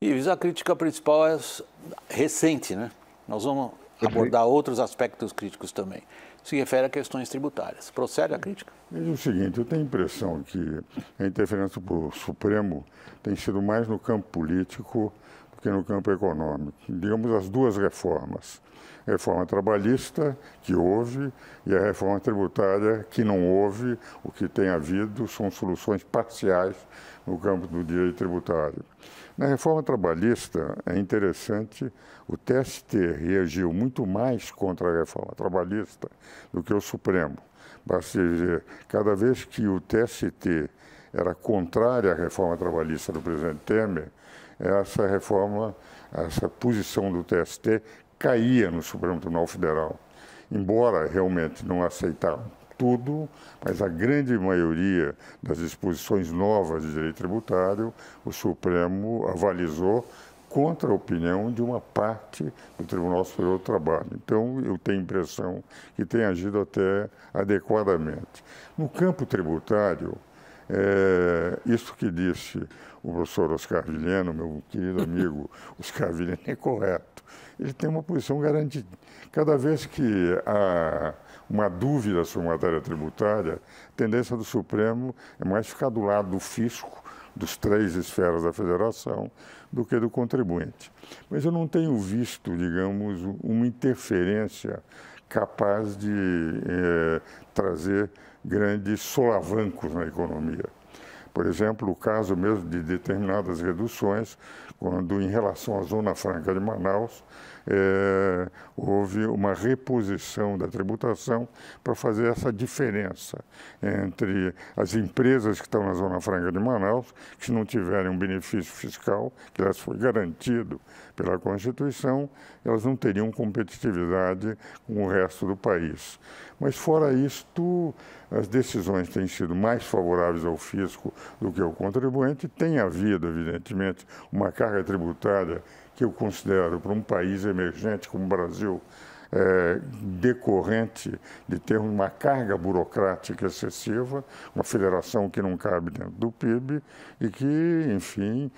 Ives, a crítica principal é recente, né? Nós vamos abordar outros aspectos críticos também. Se refere a questões tributárias. Procede a crítica? Veja o seguinte, eu tenho a impressão que a interferência do Supremo tem sido mais no campo político do que no campo econômico. Digamos, as duas reformas. A reforma trabalhista, que houve, e a reforma tributária, que não houve. O que tem havido são soluções parciais no campo do direito tributário. Na reforma trabalhista, é interessante, o TST reagiu muito mais contra a reforma trabalhista do que o Supremo. Basta dizer, cada vez que o TST era contrário à reforma trabalhista do presidente Temer, essa posição do TST caía no Supremo Tribunal Federal. Embora realmente não aceitavam tudo, mas a grande maioria das disposições novas de direito tributário, o Supremo avalizou contra a opinião de uma parte do Tribunal Superior do Trabalho. Então, eu tenho a impressão que tem agido até adequadamente. No campo tributário, isso que disse o professor Oscar Vilhena, meu querido amigo Oscar Vilhena, é correto. Ele tem uma posição garantida. Cada vez que há uma dúvida sobre matéria tributária, a tendência do Supremo é mais ficar do lado do fisco, dos três esferas da federação, do que do contribuinte. Mas eu não tenho visto, digamos, uma interferência capaz de trazer grandes solavancos na economia. Por exemplo, o caso mesmo de determinadas reduções, quando, em relação à Zona Franca de Manaus, houve uma reposição da tributação para fazer essa diferença entre as empresas que estão na Zona Franca de Manaus, que se não tiverem um benefício fiscal, que elas foi garantido pela Constituição, elas não teriam competitividade com o resto do país. Mas, fora isto, as decisões têm sido mais favoráveis ao fisco do que ao contribuinte. Tem havido, evidentemente, uma carga tributária que eu considero, para um país emergente como o Brasil, decorrente de ter uma carga burocrática excessiva, uma federação que não cabe dentro do PIB e que, enfim,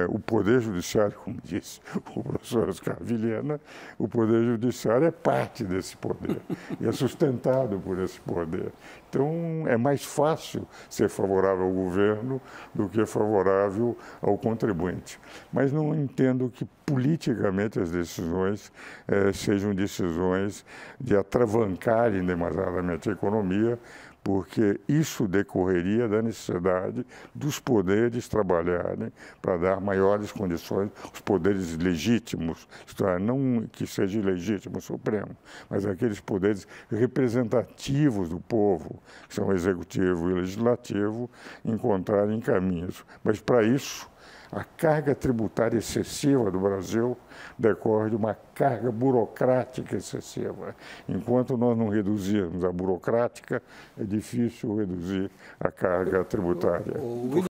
o Poder Judiciário, como disse o professor Oscar Vilhena, o Poder Judiciário é parte desse poder e é sustentado por esse poder. Então, é mais fácil ser favorável ao governo do que favorável ao contribuinte. Mas não entendo que politicamente as decisões sejam decisões de atravancarem demasiadamente a economia, porque isso decorreria da necessidade dos poderes trabalharem para dar maiores condições, os poderes legítimos, isto é, não que seja ilegítimo o Supremo, mas aqueles poderes representativos do povo, que são o Executivo e o Legislativo, encontrarem caminhos. Mas, para isso, a carga tributária excessiva do Brasil decorre de uma carga burocrática excessiva. Enquanto nós não reduzirmos a burocrática, é difícil reduzir a carga tributária.